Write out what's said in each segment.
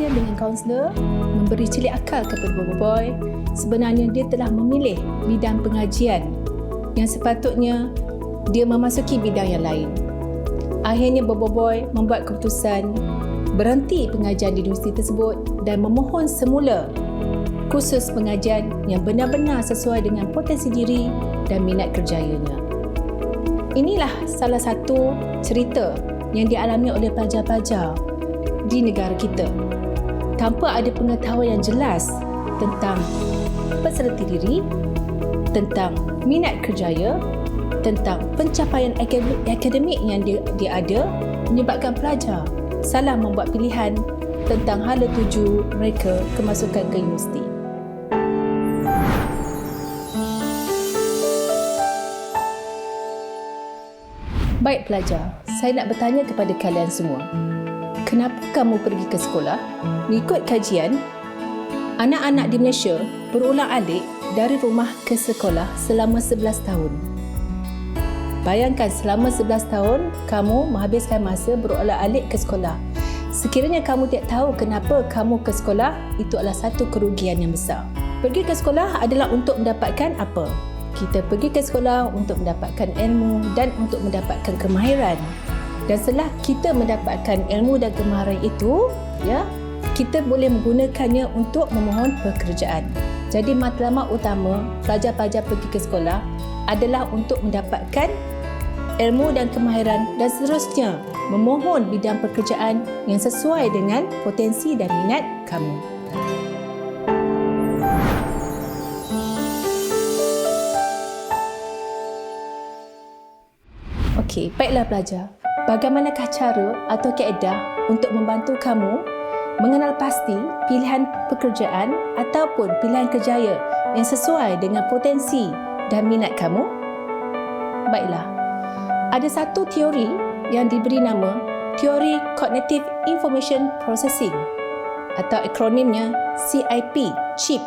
bertanya dengan kaunselor, memberi celik akal kepada Boboiboy, sebenarnya dia telah memilih bidang pengajian yang sepatutnya dia memasuki bidang yang lain. Akhirnya Boboiboy membuat keputusan berhenti pengajian di universiti tersebut dan memohon semula kursus pengajian yang benar-benar sesuai dengan potensi diri dan minat kerjayanya. Inilah salah satu cerita yang dialami oleh pelajar-pelajar di negara kita tanpa ada pengetahuan yang jelas tentang peserta diri, tentang minat kerjaya, tentang pencapaian akademik yang dia ada, menyebabkan pelajar salah membuat pilihan tentang hala tuju mereka kemasukan ke universiti. Baik pelajar, saya nak bertanya kepada kalian semua. Kenapa kamu pergi ke sekolah? Mengikut kajian, anak-anak di Malaysia berulang-alik dari rumah ke sekolah selama 11 tahun. Bayangkan selama 11 tahun kamu menghabiskan masa berulang-alik ke sekolah. Sekiranya kamu tidak tahu kenapa kamu ke sekolah, itu adalah satu kerugian yang besar. Pergi ke sekolah adalah untuk mendapatkan apa? Kita pergi ke sekolah untuk mendapatkan ilmu dan untuk mendapatkan kemahiran. Dan setelah kita mendapatkan ilmu dan kemahiran itu, kita boleh menggunakannya untuk memohon pekerjaan. Jadi matlamat utama pelajar-pelajar pergi ke sekolah adalah untuk mendapatkan ilmu dan kemahiran dan seterusnya memohon bidang pekerjaan yang sesuai dengan potensi dan minat kamu. Okey, baiklah pelajar. Bagaimanakah cara atau kaedah untuk membantu kamu mengenal pasti pilihan pekerjaan ataupun pilihan kerjaya yang sesuai dengan potensi dan minat kamu? Baiklah, ada satu teori yang diberi nama Teori Cognitive Information Processing atau akronimnya CIP, CHIP.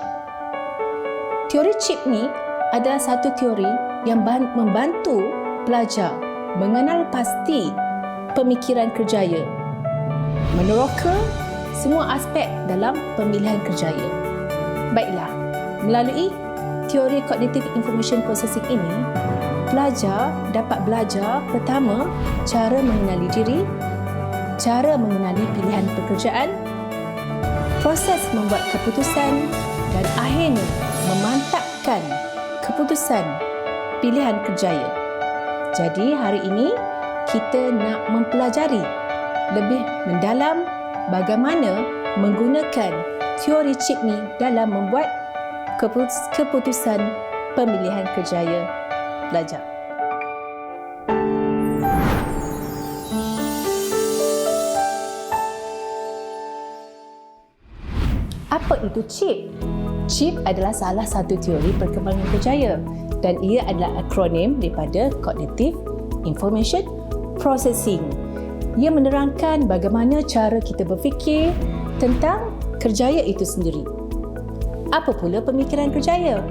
Teori CHIP ni adalah satu teori yang membantu pelajar mengenal pasti pemikiran kerjaya, meneroka semua aspek dalam pemilihan kerjaya. Baiklah, melalui teori Cognitive Information Processing ini, pelajar dapat belajar pertama cara mengenali diri, cara mengenali pilihan pekerjaan, proses membuat keputusan dan akhirnya memantapkan keputusan pilihan kerjaya. Jadi hari ini kita nak mempelajari lebih mendalam bagaimana menggunakan teori CHIP ni dalam membuat keputusan pemilihan kerjaya pelajar. Apa itu CHIP? CHIP adalah salah satu teori perkembangan kerjaya dan ia adalah akronim daripada Cognitive Information Processing. Ia menerangkan bagaimana cara kita berfikir tentang kerjaya itu sendiri. Apa pula pemikiran kerjaya?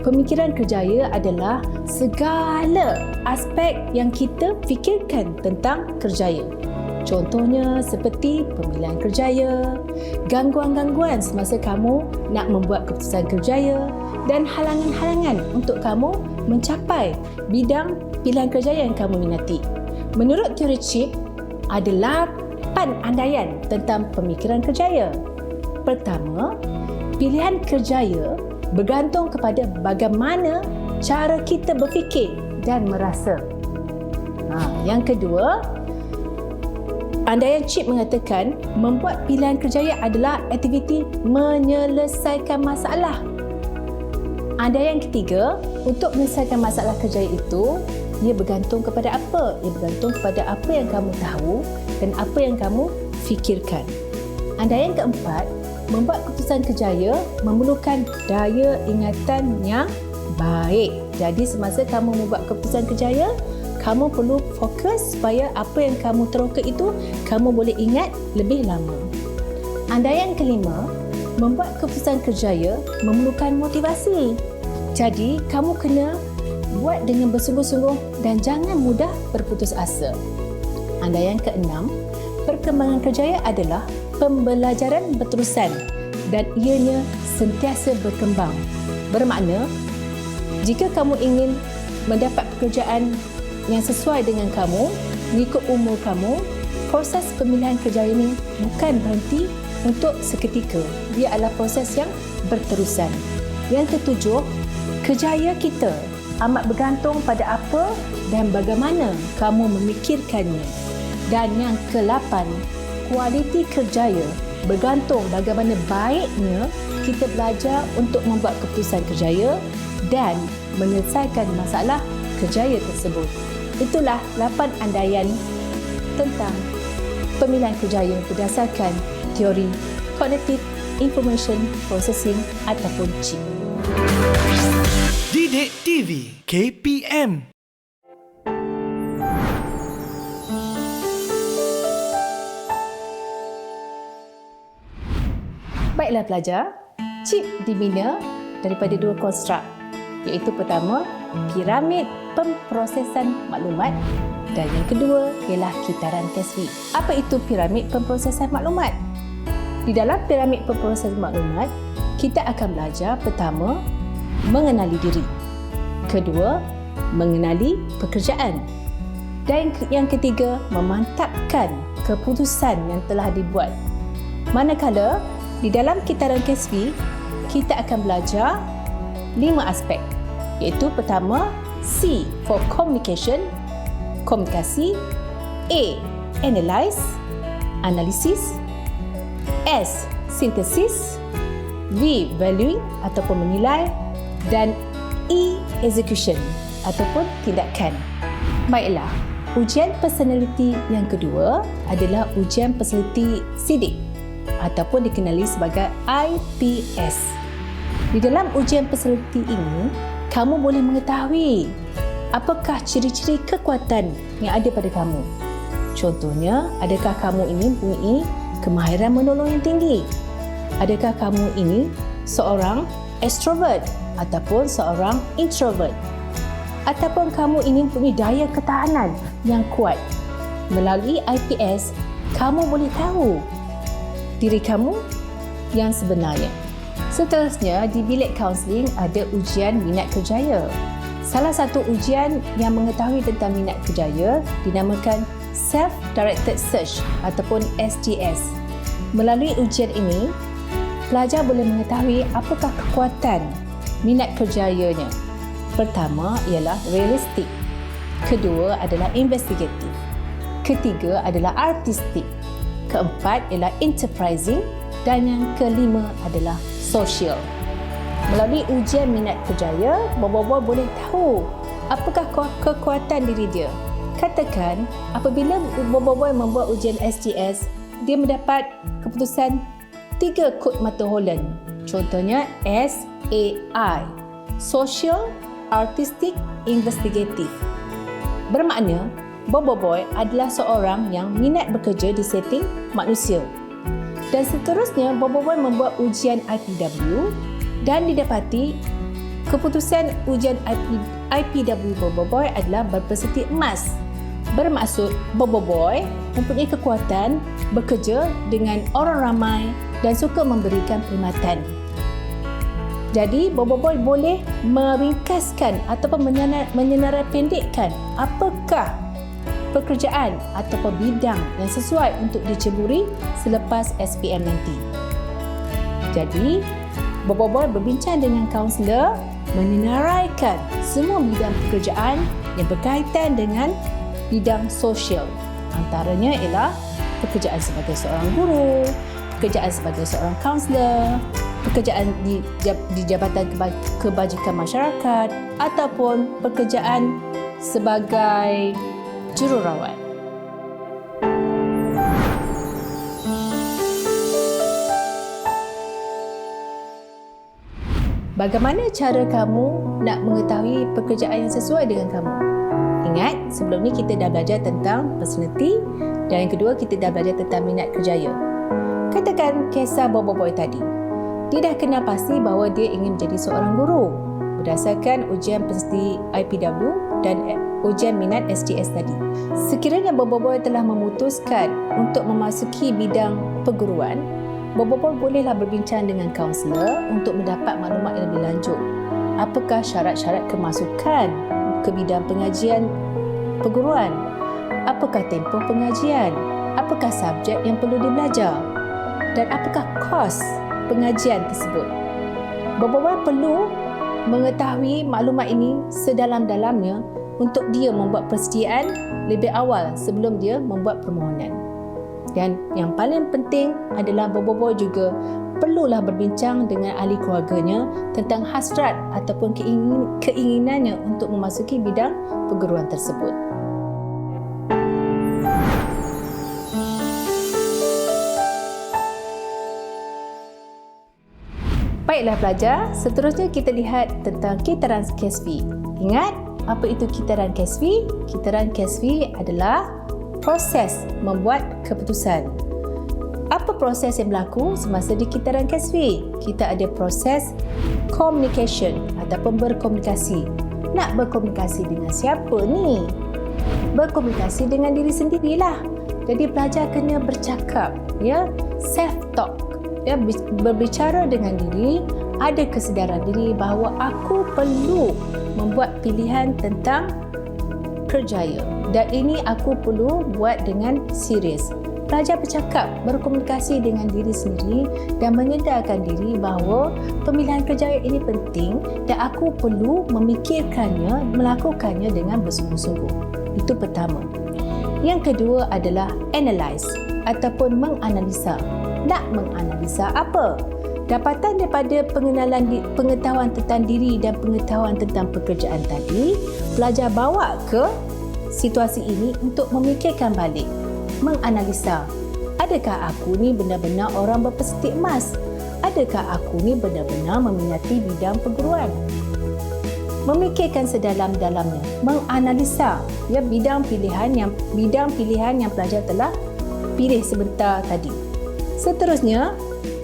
Pemikiran kerjaya adalah segala aspek yang kita fikirkan tentang kerjaya. Contohnya seperti pemilihan kerjaya, gangguan-gangguan semasa kamu nak membuat keputusan kerjaya dan halangan-halangan untuk kamu mencapai bidang pilihan kerjaya yang kamu minati. Menurut teori CHIP, ada 8 andaian tentang pemikiran kerjaya. Pertama, pilihan kerjaya bergantung kepada bagaimana cara kita berfikir dan merasa. Yang kedua, andaian CHIP mengatakan membuat pilihan kerjaya adalah aktiviti menyelesaikan masalah. Andaian ketiga, untuk menyelesaikan masalah kerjaya itu, ia bergantung kepada apa? Ia bergantung kepada apa yang kamu tahu dan apa yang kamu fikirkan. Andaian keempat, membuat keputusan kerjaya memerlukan daya ingatan yang baik. Jadi semasa kamu membuat keputusan kerjaya, kamu perlu fokus supaya apa yang kamu teroka itu kamu boleh ingat lebih lama. Andaian kelima, membuat keputusan kerjaya memerlukan motivasi. Jadi, kamu kena buat dengan bersungguh-sungguh dan jangan mudah berputus asa. Andaian keenam, perkembangan kerjaya adalah pembelajaran berterusan dan ianya sentiasa berkembang. Bermakna, jika kamu ingin mendapat pekerjaan yang sesuai dengan kamu, mengikut umur kamu, proses pemilihan kerjaya ini bukan berhenti untuk seketika. Dia adalah proses yang berterusan. Yang ketujuh, kerjaya kita amat bergantung pada apa dan bagaimana kamu memikirkannya. Dan yang ke-8, kualiti kerjaya bergantung bagaimana baiknya kita belajar untuk membuat keputusan kerjaya dan menyelesaikan masalah kerjaya tersebut. Itulah 8 andaian tentang pemilihan kerjaya berdasarkan teori Cognitive Information Processing ataupun CIP. Didik TV KPM. Baiklah pelajar, CIP dibina daripada 2 konstruk, iaitu pertama, piramid pemprosesan maklumat dan yang kedua ialah kitaran Casey. Apa itu piramid pemprosesan maklumat? Di dalam piramid pemprosesan maklumat, kita akan belajar pertama, mengenali diri. Kedua, mengenali pekerjaan. Dan yang ketiga, memantapkan keputusan yang telah dibuat. Manakala, di dalam kitaran Casey, kita akan belajar 5 aspek, iaitu pertama, C for communication, komunikasi, A, analyze, analisis, S, synthesis, V, valuing ataupun menilai, dan E, execution ataupun tindakan. Baiklah, ujian personaliti yang kedua adalah ujian personaliti sidik ataupun dikenali sebagai IPS. Di dalam ujian personaliti ini, kamu boleh mengetahui apakah ciri-ciri kekuatan yang ada pada kamu. Contohnya, adakah kamu ini mempunyai kemahiran menolong yang tinggi? Adakah kamu ini seorang extrovert ataupun seorang introvert? Ataupun kamu ini mempunyai daya ketahanan yang kuat? Melalui IPS, kamu boleh tahu diri kamu yang sebenarnya. Seterusnya, di bilik kaunseling ada ujian minat kerjaya. Salah satu ujian yang mengetahui tentang minat kerjaya dinamakan Self-Directed Search ataupun SDS. Melalui ujian ini, pelajar boleh mengetahui apakah kekuatan minat kerjayanya. Pertama ialah realistik. Kedua adalah investigatif. Ketiga adalah artistik. Keempat ialah enterprising. Dan yang kelima adalah social. Melalui ujian minat kerjaya, boy-boy boleh tahu apakah kekuatan diri dia. Katakan, apabila boy-boy membuat ujian SDS, dia mendapat keputusan 3 kod mata Holland. Contohnya SAI, Social, Artistic, Investigative. Bermakna, boy-boy adalah seorang yang minat bekerja di setting manusia. Dan seterusnya, boy-boy membuat ujian IPW dan didapati keputusan ujian IPW boy-boy adalah berpersenti emas. Bermaksud, boy-boy mempunyai kekuatan bekerja dengan orang ramai dan suka memberikan perkhidmatan. Jadi, boy-boy boleh meringkaskan ataupun menyenarapendekkan apakah pekerjaan ataupun bidang yang sesuai untuk diceburi selepas SPM nanti. Jadi, boy-boy berbincang dengan kaunselor menyenaraikan semua bidang pekerjaan yang berkaitan dengan bidang sosial. Antaranya ialah pekerjaan sebagai seorang guru, pekerjaan sebagai seorang kaunselor, pekerjaan di Jabatan Kebajikan Masyarakat ataupun pekerjaan sebagai jururawat. Bagaimana cara kamu nak mengetahui pekerjaan yang sesuai dengan kamu? Ingat, sebelum ni kita dah belajar tentang personality dan yang kedua kita dah belajar tentang minat kerjaya. Katakan kisah boy tadi. Dia dah kenal pasti bahawa dia ingin menjadi seorang guru berdasarkan ujian personality IPW dan ujian minat STS tadi. Sekiranya bobo-boy telah memutuskan untuk memasuki bidang perguruan, bobo-boy bolehlah berbincang dengan kaunselor untuk mendapat maklumat yang lebih lanjut. Apakah syarat-syarat kemasukan ke bidang pengajian perguruan? Apakah tempoh pengajian? Apakah subjek yang perlu dibelajar? Dan apakah kos pengajian tersebut? Bobo-boy perlu mengetahui maklumat ini sedalam-dalamnya untuk dia membuat persediaan lebih awal sebelum dia membuat permohonan. Dan yang paling penting adalah bobo-boy juga perlulah berbincang dengan ahli keluarganya tentang hasrat ataupun keinginannya untuk memasuki bidang perguruan tersebut. Baiklah pelajar, seterusnya kita lihat tentang kitaran KESFI. Ingat, apa itu kitaran KESFI? Kitaran KESFI adalah proses membuat keputusan. Apa proses yang berlaku semasa di kitaran KESFI? Kita ada proses communication ataupun berkomunikasi. Nak berkomunikasi dengan siapa ni? Berkomunikasi dengan diri sendirilah. Jadi pelajar kena bercakap, ya, self-talk. Ya, berbicara dengan diri, ada kesedaran diri bahawa aku perlu membuat pilihan tentang kerjaya dan ini aku perlu buat dengan serius. Pelajar bercakap, berkomunikasi dengan diri sendiri dan menyedarkan diri bahawa pemilihan kerjaya ini penting dan aku perlu memikirkannya, melakukannya dengan bersungguh-sungguh. Itu pertama. Yang kedua adalah analyze ataupun menganalisa. Nak menganalisa apa? Dapatan daripada pengetahuan tentang diri dan pengetahuan tentang pekerjaan tadi, pelajar bawa ke situasi ini untuk memikirkan balik. Menganalisa, adakah aku ni benar-benar orang berpestik emas? Adakah aku ni benar-benar meminati bidang perguruan? Memikirkan sedalam-dalamnya, menganalisa ya bidang pilihan yang pelajar telah pilih sebentar tadi. Seterusnya,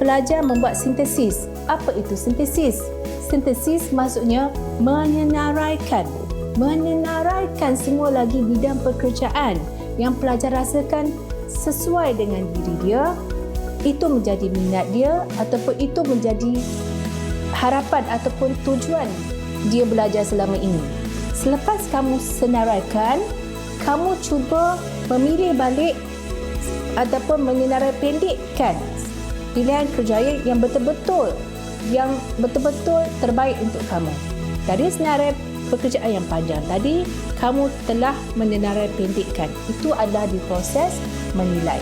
pelajar membuat sintesis. Apa itu sintesis? Sintesis maksudnya menyenaraikan semua lagi bidang pekerjaan yang pelajar rasakan sesuai dengan diri dia, itu menjadi minat dia ataupun itu menjadi harapan ataupun tujuan dia belajar selama ini. Selepas kamu senaraikan, kamu cuba memilih balik ataupun menyenarai pendekkan pilihan kerjaya yang betul-betul terbaik untuk kamu. Dari senarai pekerjaan yang panjang tadi, kamu telah menyenarai pendekkan. Itu adalah di proses menilai.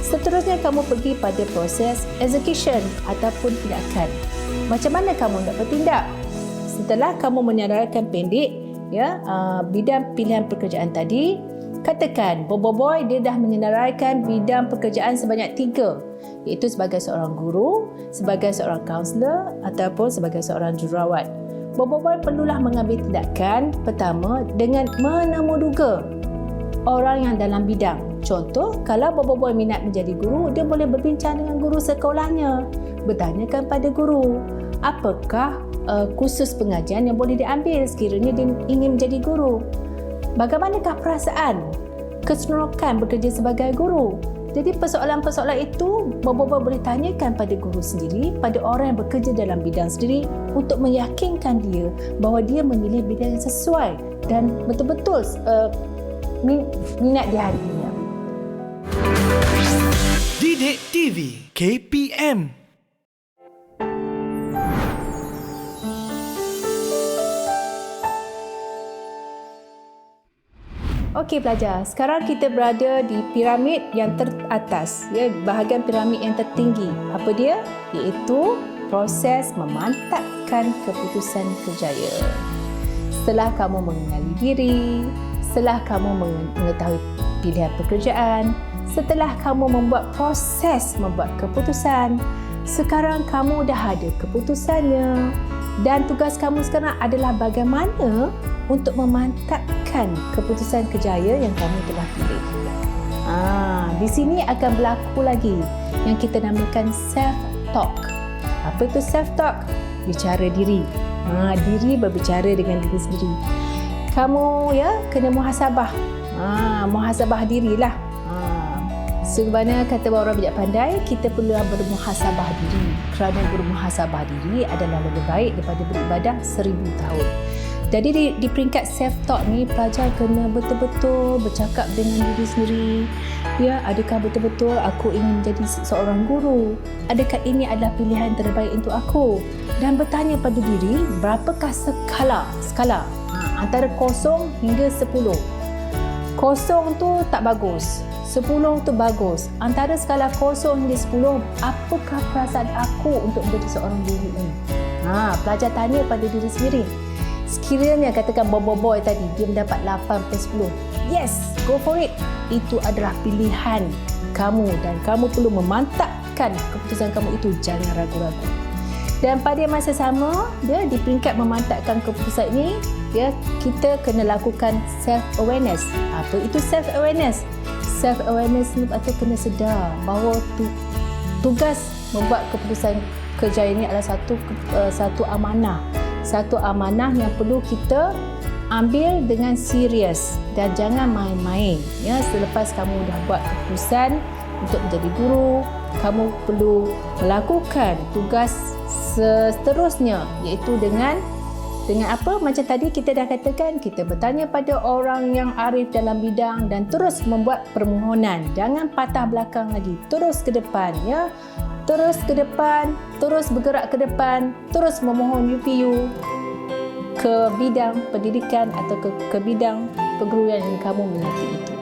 Seterusnya kamu pergi pada proses execution ataupun tindakan. Macam mana kamu nak bertindak? Setelah kamu menyenaraikan pendek bidang pilihan pekerjaan tadi, katakan bobo-boy dia dah menyenaraikan bidang pekerjaan sebanyak 3, iaitu sebagai seorang guru, sebagai seorang kaunselor ataupun sebagai seorang jururawat. Bobo-boy perlulah mengambil tindakan pertama dengan menemuduga orang yang dalam bidang. Contoh, kalau bobo-boy minat menjadi guru, dia boleh berbincang dengan guru sekolahnya, bertanyakan pada guru, apakah kursus pengajian yang boleh diambil sekiranya dia ingin menjadi guru. Bagaimanakah perasaan, keseronokan bekerja sebagai guru? Jadi persoalan-persoalan itu bobo-boy boleh tanyakan pada guru sendiri, pada orang yang bekerja dalam bidang sendiri untuk meyakinkan dia bahawa dia memilih bidang yang sesuai dan betul-betul minat di hatinya. Didik TV KPM. Okey pelajar, sekarang kita berada di piramid yang teratas, bahagian piramid yang tertinggi. Apa dia? Iaitu proses memantapkan keputusan kerjaya. Setelah kamu mengenali diri, setelah kamu mengetahui pilihan pekerjaan, setelah kamu membuat proses membuat keputusan, sekarang kamu dah ada keputusannya dan tugas kamu sekarang adalah bagaimana untuk memantapkan keputusan kerjaya yang kamu telah pilih. Di sini akan berlaku lagi yang kita namakan self-talk. Apa itu self-talk? Bicara diri. Diri berbicara dengan diri sendiri. kamu kena muhasabah. Muhasabah dirilah. Sebagaimana kata orang bijak pandai, kita perlu bermuhasabah diri. Kerana bermuhasabah diri adalah lebih baik daripada beribadah 1000 tahun. Jadi di peringkat self-talk ni, pelajar kena betul-betul bercakap dengan diri sendiri. Adakah betul-betul aku ingin menjadi seorang guru? Adakah ini adalah pilihan terbaik untuk aku? Dan bertanya pada diri, berapakah skala antara 0 hingga 10. 0 tu tak bagus, 10 tu bagus. Antara skala 0 hingga 10, apakah perasaan aku untuk menjadi seorang guru ini? Pelajar tanya pada diri sendiri. Sekiranya katakan boy tadi dia mendapat 8/10, yes, go for it. Itu adalah pilihan kamu dan kamu perlu memantapkan keputusan kamu itu, jangan ragu-ragu. Dan pada masa sama, di peringkat memantapkan keputusan ini, kita kena lakukan self-awareness. Apa itu self-awareness? Self-awareness ni berarti kena sedar bahawa tugas membuat keputusan kerja ini adalah satu amanah. Satu amanah yang perlu kita ambil dengan serius dan jangan main-main. Selepas kamu dah buat keputusan untuk menjadi guru, kamu perlu melakukan tugas seterusnya, iaitu dengan apa? Macam tadi kita dah katakan, kita bertanya pada orang yang arif dalam bidang dan terus membuat permohonan. Jangan patah belakang lagi, terus ke depan, terus ke depan, terus bergerak ke depan, terus memohon UPU ke bidang pendidikan atau ke bidang perguruan yang kamu minati itu.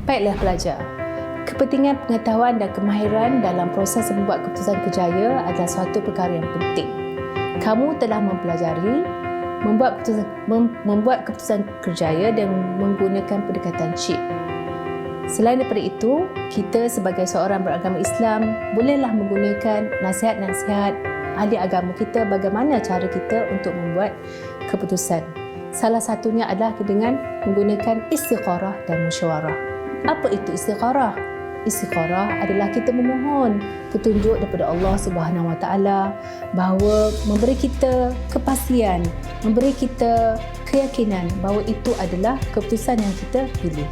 Baiklah pelajar, kepentingan pengetahuan dan kemahiran dalam proses membuat keputusan kerjaya adalah suatu perkara yang penting. Kamu telah mempelajari membuat keputusan kerjaya dan menggunakan pendekatan CHIP. Selain daripada itu, kita sebagai seorang beragama Islam bolehlah menggunakan nasihat-nasihat ahli agama kita bagaimana cara kita untuk membuat keputusan. Salah satunya adalah dengan menggunakan istikharah dan musyawarah. Apa itu istikharah? Istikharah adalah kita memohon petunjuk daripada Allah Subhanahu Wa Taala bahawa memberi kita kepastian, memberi kita keyakinan bahawa itu adalah keputusan yang kita pilih.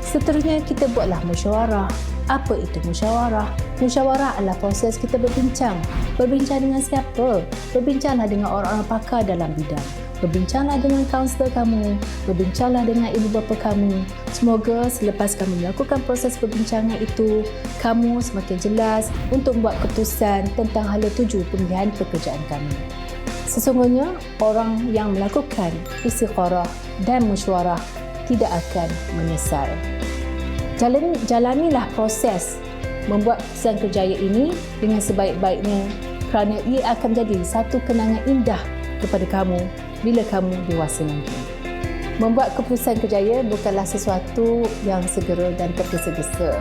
Seterusnya kita buatlah musyawarah. Apa itu musyawarah? Musyawarah adalah proses kita berbincang. Berbincang dengan siapa? Berbincanglah dengan orang-orang pakar dalam bidang. Berbincanglah dengan kaunselor kamu, berbincanglah dengan ibu bapa kamu. Semoga selepas kamu melakukan proses perbincangan itu, kamu semakin jelas untuk membuat keputusan tentang hala tuju pemilihan pekerjaan kamu. Sesungguhnya, orang yang melakukan istikharah dan musyawarah tidak akan menyesal. Jalanilah proses membuat keputusan kerjaya ini dengan sebaik-baiknya kerana ia akan menjadi satu kenangan indah kepada kamu bila kamu dewasa nanti. Membuat keputusan kerjaya bukanlah sesuatu yang segera dan tergesa-gesa.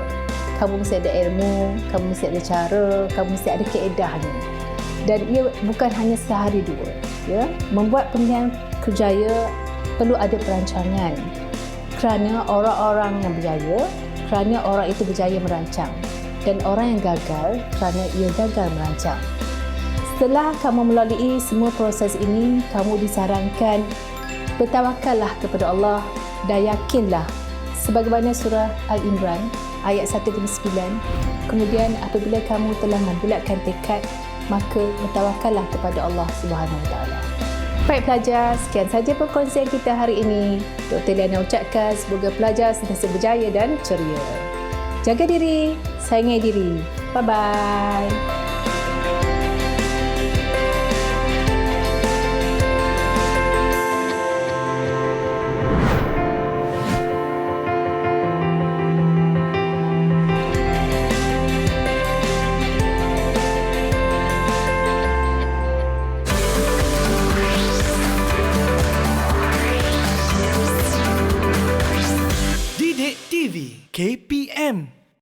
Kamu mesti ada ilmu, kamu mesti ada cara, kamu mesti ada keedahnya. Dan ia bukan hanya sehari dua. Membuat pemilihan kerjaya perlu ada perancangan. Kerana orang-orang yang berjaya, kerana orang itu berjaya merancang. Dan orang yang gagal, kerana ia gagal merancang. Setelah kamu melalui semua proses ini, kamu disarankan bertawakallah kepada Allah dan yakinlah sebagaimana surah Al-Imran ayat 1-9. Kemudian apabila kamu telah membulatkan tekad, maka bertawakallah kepada Allah Subhanahu Wa Taala. Baik pelajar, sekian saja perkongsian kita hari ini. Dr. Liana ucapkan semoga pelajar sentiasa berjaya dan ceria. Jaga diri, sayangi diri. Bye-bye.